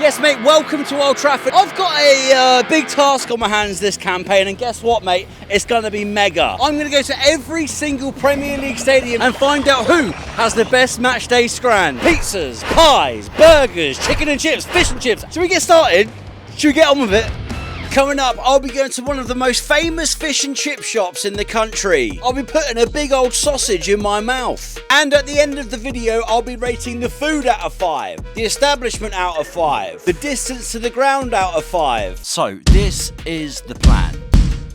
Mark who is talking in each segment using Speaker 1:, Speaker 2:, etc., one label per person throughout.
Speaker 1: Yes, mate, welcome to Old Trafford. I've got a big task on my hands this campaign, and guess what, mate? It's going to be mega. I'm going to go to every single Premier League stadium and find out who has the best matchday scran. Pizzas, pies, burgers, chicken and chips, fish and chips. Should we get started? Should we get on with it? Coming up, I'll be going to one of the most famous fish and chip shops in the country. I'll be putting a big old sausage in my mouth. And at the end of the video, I'll be rating the food out of 5, the establishment out of 5, the distance to the ground out of 5. So, this is the plan.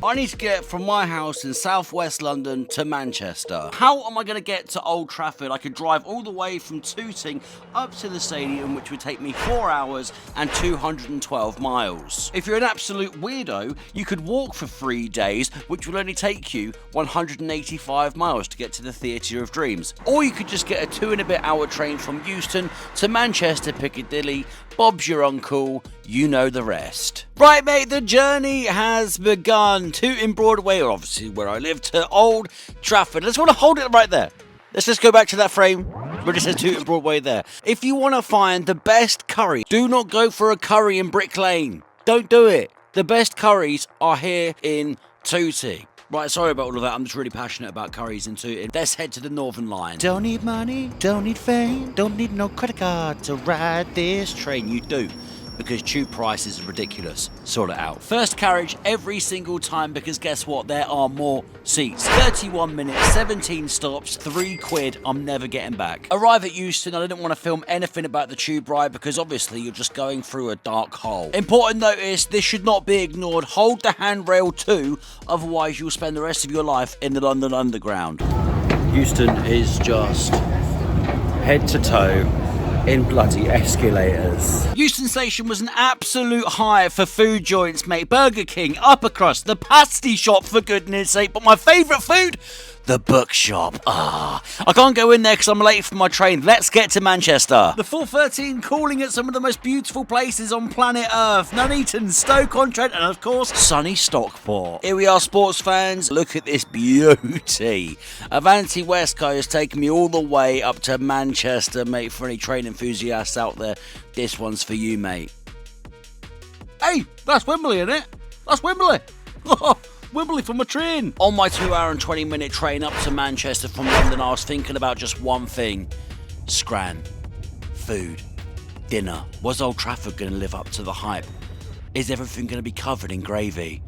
Speaker 1: I need to get from my house in southwest London to Manchester. How am I going to get to Old Trafford? I could drive all the way from Tooting up to the stadium, which would take me 4 hours and 212 miles. If you're an absolute weirdo, you could walk for 3 days, which will only take you 185 miles to get to the Theatre of Dreams. Or you could just get a 2 and a bit hour train from Euston to Manchester Piccadilly. Bob's your uncle, you know the rest. Right, mate, the journey has begun. Tooting Broadway, or obviously where I live, to Old Trafford. Let's want to hold it right there. Let's just go back to that frame where it says Tooting Broadway there. If you want to find the best curry, do not go for a curry in Brick Lane. Don't do it. The best curries are here in Tooting. Right, sorry about all of that. I'm just really passionate about curries in Tooting. Let's head to the Northern Line. Don't need money, don't need fame, don't need no credit card to ride this train. You do, because tube prices are ridiculous. Sort it out. First carriage every single time, because guess what? There are more seats. 31 minutes, 17 stops, £3. I'm never getting back. Arrive at Euston. I didn't want to film anything about the tube ride because obviously you're just going through a dark hole. Important notice, this should not be ignored. Hold the handrail too, otherwise you'll spend the rest of your life in the London Underground. Euston is just head to toe in bloody escalators. Euston Station was an absolute hive for food joints, mate. Burger King, Upper Crust, the pasty shop, for goodness sake. But my favourite food? The bookshop. I can't go in there because I'm late for my train. Let's get to Manchester. The 413 calling at some of the most beautiful places on planet Earth. Nuneaton, Stoke-on-Trent, and of course, sunny Stockport. Here we are, sports fans. Look at this beauty. Avanti West Coast taking me all the way up to Manchester, mate. For any train enthusiasts out there, this one's for you, mate. Hey, that's Wembley, isn't it? That's Wembley. Wembley for my train. On my 2 hour and 20 minute train up to Manchester from London, I was thinking about just one thing. Scran. Food. Dinner. Was Old Trafford going to live up to the hype? Is everything going to be covered in gravy?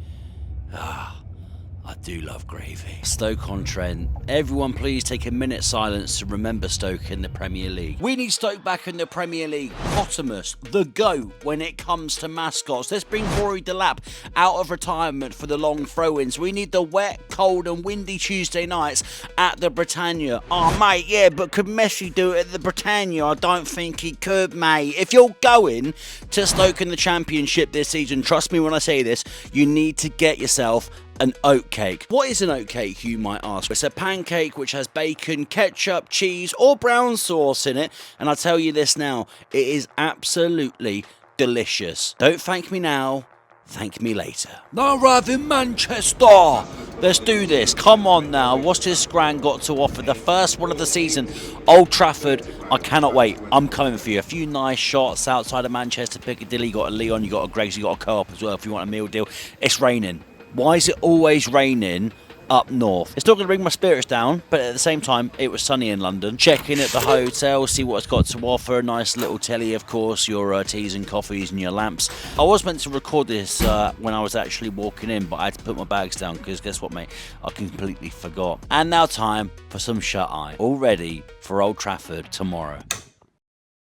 Speaker 1: I do love gravy. Stoke-on-Trent. Everyone please take a minute silence to remember Stoke in the Premier League. We need Stoke back in the Premier League. Potamus, the GOAT when it comes to mascots. Let's bring Rory Delap out of retirement for the long throw-ins. We need the wet, cold and windy Tuesday nights at the Britannia. Oh, mate, yeah, but could Messi do it at the Britannia? I don't think he could, mate. If you're going to Stoke in the Championship this season, trust me when I say this, you need to get yourself an oatcake. What is an oatcake, you might ask? It's a pancake which has bacon, ketchup, cheese or brown sauce in it, and I'll tell you this now, it is absolutely delicious. Don't thank me now, thank me later. Now arrive in Manchester. Let's do this. Come on now. What's this scran got to offer? The first one of the season. Old Trafford. I cannot wait. I'm coming for you. A few nice shots outside of Manchester Piccadilly. You got a Leon, you got a Greggs, you got a Co-op as well if you want a meal deal. It's raining. Why is it always raining up north? It's not going to bring my spirits down, but at the same time, it was sunny in London. Check in at the hotel, see what it's got to offer. A nice little telly, of course, your teas and coffees and your lamps. I was meant to record this when I was actually walking in, but I had to put my bags down because guess what, mate? I completely forgot. And now time for some shut-eye. All ready for Old Trafford tomorrow.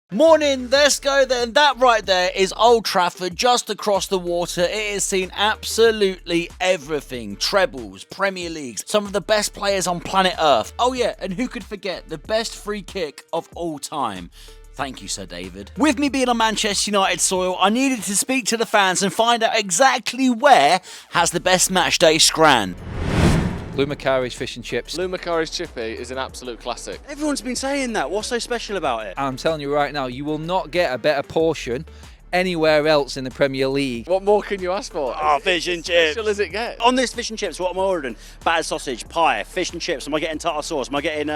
Speaker 1: Morning, let's go then. That right there is Old Trafford, just across the water. It has seen absolutely everything. Trebles, Premier Leagues, some of the best players on planet Earth. Oh yeah, and who could forget the best free kick of all time? Thank you, Sir David. With me being on Manchester United soil, I needed to speak to the fans and find out exactly where has the best matchday scran.
Speaker 2: Lou Macari's fish and chips.
Speaker 3: Lou Macari's chippy is an absolute classic.
Speaker 1: Everyone's been saying that. What's so special about it?
Speaker 2: I'm telling you right now, you will not get a better portion anywhere else in the Premier League.
Speaker 3: What more can you ask for?
Speaker 1: Oh, fish and chips.
Speaker 3: Special as it gets.
Speaker 1: On this fish and chips, what am I ordering? Battered sausage, pie, fish and chips. Am I getting tartar sauce? Am I getting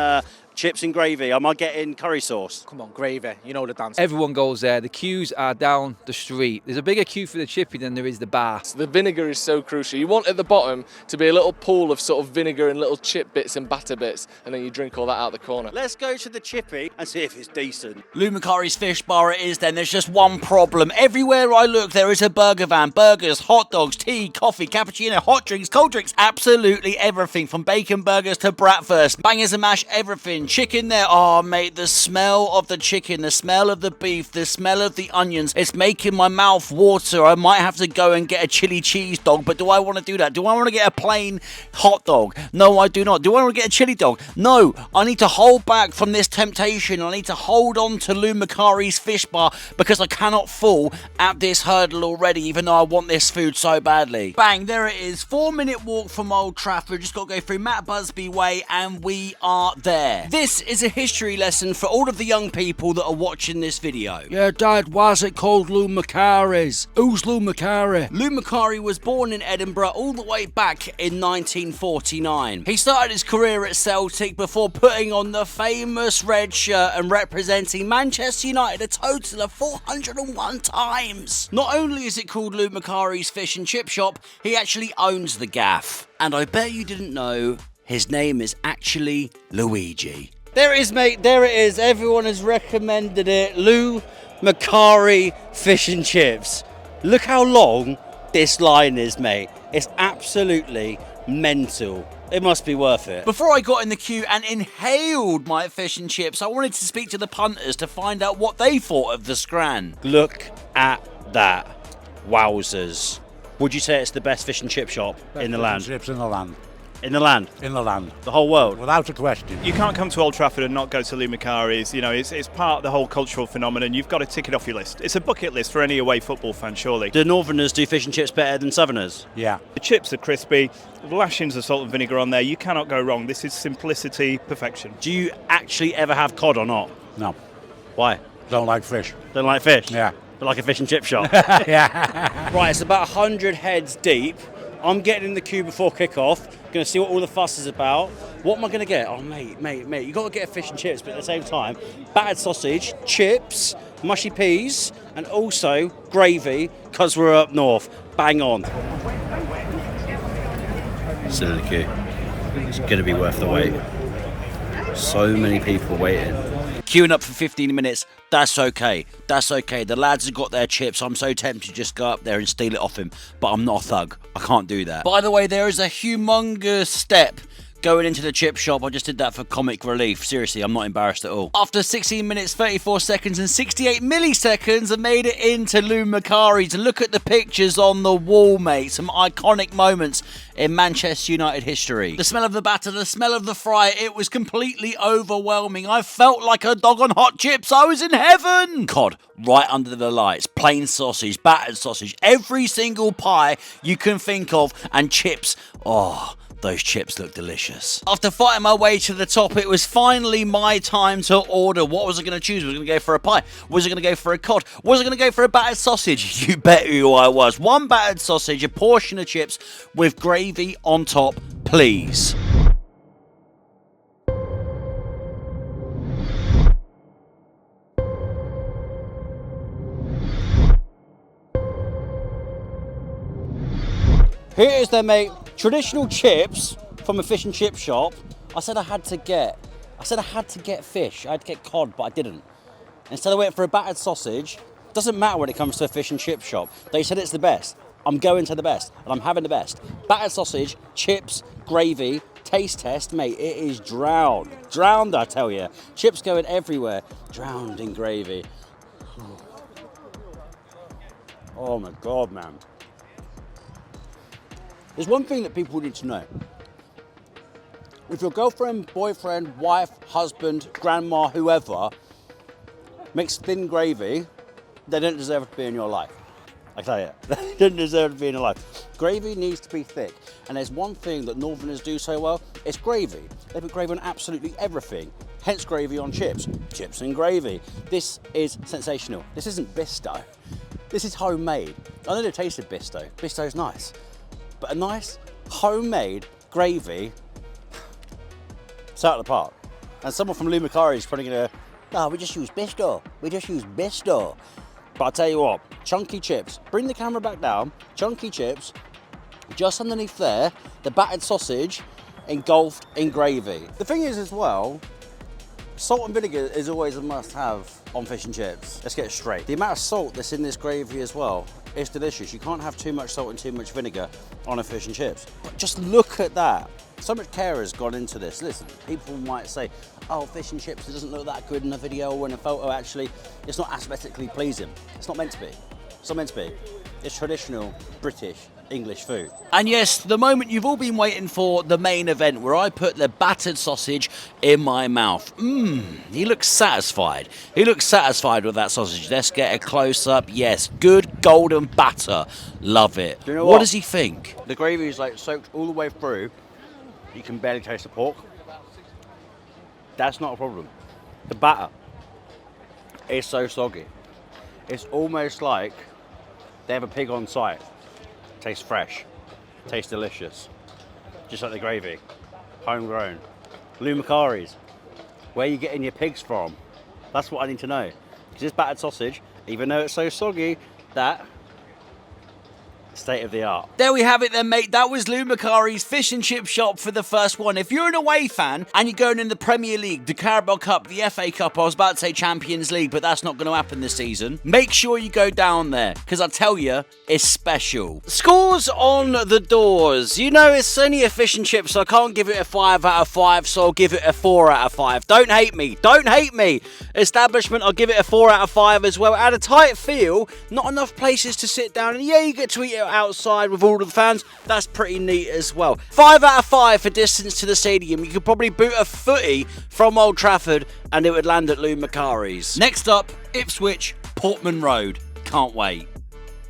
Speaker 1: Chips and gravy. Am I getting curry sauce?
Speaker 4: Come on, gravy. You know the dance.
Speaker 2: Everyone goes there. The queues are down the street. There's a bigger queue for the chippy than there is the bar.
Speaker 3: The vinegar is so crucial. You want at the bottom to be a little pool of sort of vinegar and little chip bits and batter bits, and then you drink all that out the corner.
Speaker 1: Let's go to the chippy and see if it's decent. Lou Macari's fish bar it is then. There's just one problem. Everywhere I look, there is a burger van. Burgers, hot dogs, tea, coffee, cappuccino, hot drinks, cold drinks. Absolutely everything from bacon burgers to bratwurst. Bangers and mash, everything. Chicken there. Oh, mate, the smell of the chicken, the smell of the beef, the smell of the onions. It's making my mouth water. I might have to go and get a chili cheese dog, but do I want to do that? Do I want to get a plain hot dog? No, I do not. Do I want to get a chili dog? No, I need to hold back from this temptation. I need to hold on to Lou Macari's fish bar because I cannot fall at this hurdle already, even though I want this food so badly. Bang, there it is. 4-minute walk from Old Trafford. Just got to go through Matt Busby Way and we are there. This is a history lesson for all of the young people that are watching this video. Yeah, Dad, why is it called Lou Macari's? Who's Lou Macari? Lou Macari was born in Edinburgh all the way back in 1949. He started his career at Celtic before putting on the famous red shirt and representing Manchester United a total of 401 times. Not only is it called Lou Macari's Fish and Chip Shop, he actually owns the gaff. And I bet you didn't know his name is actually Luigi. There it is, mate. There it is. Everyone has recommended it. Lou Macari Fish and Chips. Look how long this line is, mate. It's absolutely mental. It must be worth it. Before I got in the queue and inhaled my fish and chips, I wanted to speak to the punters to find out what they thought of the scran. Look at that. Wowzers. Would you say it's the best fish and chip shop in the land?
Speaker 5: Chips in the land.
Speaker 1: In the land?
Speaker 5: In the land.
Speaker 1: The whole world?
Speaker 5: Without a question.
Speaker 6: You can't come to Old Trafford and not go to Lou Macari's. You know, it's part of the whole cultural phenomenon. You've got to tick it off your list. It's a bucket list for any away football fan, surely.
Speaker 1: Do Northerners do fish and chips better than Southerners?
Speaker 5: Yeah.
Speaker 6: The chips are crispy, lashings of salt and vinegar on there. You cannot go wrong. This is simplicity, perfection.
Speaker 1: Do you actually ever have cod or not?
Speaker 5: No.
Speaker 1: Why?
Speaker 5: Don't like fish.
Speaker 1: Don't like fish?
Speaker 5: Yeah.
Speaker 1: But like a fish and chip shop?
Speaker 5: Yeah.
Speaker 1: Right, it's about 100 heads deep. I'm getting in the queue before kick-off. Going to see what all the fuss is about. What am I going to get? Oh, mate. You got to get a fish and chips, but at the same time, battered sausage, chips, mushy peas, and also gravy, because we're up north. Bang on. Still in the queue. It's going to be worth the wait. So many people waiting. Queuing up for 15 minutes, that's okay. That's okay. The lads have got their chips. I'm so tempted to just go up there and steal it off him, but I'm not a thug. I can't do that. By the way, there is a humongous step going into the chip shop. I just did that for comic relief. Seriously, I'm not embarrassed at all. After 16 minutes, 34 seconds and 68 milliseconds, I made it into Lou Macari's. Look at the pictures on the wall, mate. Some iconic moments in Manchester United history. The smell of the batter, the smell of the fry, it was completely overwhelming. I felt like a dog on hot chips. I was in heaven. Cod, right under the lights. Plain sausage, battered sausage, every single pie you can think of, and chips. Oh, those chips look delicious. After fighting my way to the top, it was finally my time to order. What was I going to choose? Was I going to go for a pie? Was I going to go for a cod? Was I going to go for a battered sausage? You bet who I was. One battered sausage, a portion of chips with gravy on top, please. Here it is then, mate. Traditional chips from a fish and chip shop. I said I had to get fish. I had to get cod, but I didn't. Instead I went for a battered sausage. Doesn't matter when it comes to a fish and chip shop. They said it's the best. I'm going to the best, and I'm having the best. Battered sausage, chips, gravy, taste test, mate. It is drowned. Drowned, I tell you. Chips going everywhere. Drowned in gravy. Oh my God, man. There's one thing that people need to know. If your girlfriend, boyfriend, wife, husband, grandma, whoever makes thin gravy, they don't deserve to be in your life. I tell you, they don't deserve to be in your life. Gravy needs to be thick. And there's one thing that Northerners do so well, it's gravy. They put gravy on absolutely everything. Hence gravy on chips. Chips and gravy. This is sensational. This isn't Bisto. This is homemade. I know they tasted Bisto. Bisto's nice. But a nice homemade gravy, it's out of the park. And someone from Lou Macari is probably going to, no, we just use Bisto. We just use Bisto. But I'll tell you what, chunky chips. Bring the camera back down. Chunky chips. Just underneath there, the battered sausage engulfed in gravy. The thing is as well, salt and vinegar is always a must-have on fish and chips. Let's get it straight. The amount of salt that's in this gravy as well is delicious. You can't have too much salt and too much vinegar on a fish and chips. But just look at that. So much care has gone into this. Listen, people might say, oh, fish and chips, it doesn't look that good in a video or in a photo. Actually, it's not aesthetically pleasing. It's not meant to be. It's not meant to be. It's traditional British English food. And yes, the moment you've all been waiting for, the main event where I put the battered sausage in my mouth. He looks satisfied. He looks satisfied with that sausage. Let's get a close-up. Yes, good golden batter. Love it. Do you know what does he think? The gravy is like soaked all the way through. You can barely taste the pork. That's not a problem. The batter is so soggy. It's almost like they have a pig on site. Tastes fresh, tastes delicious. Just like the gravy, homegrown. Lou Macari's, where are you getting your pigs from? That's what I need to know. Because this battered sausage, even though it's so soggy, that state of the art. There we have it then, mate. That was Lou Macari's fish and chip shop for the first one. If you're an away fan and you're going in the Premier League, the Carabao Cup, the FA Cup, I was about to say Champions League, but that's not going to happen this season. Make sure you go down there, because I tell you, it's special. Scores on the doors. You know, it's only a fish and chip, so I can't give it a 5 out of 5, so I'll give it a 4 out of 5. Don't hate me. Don't hate me. Establishment, I'll give it a 4 out of 5 as well. At a tight feel, not enough places to sit down, and yeah, you get to eat it outside with all of the fans. That's pretty neat as well. 5 out of 5 for distance to the stadium. You could probably boot a footy from Old Trafford and it would land at Lou Macari's. Next up, Ipswich, Portman Road. Can't wait.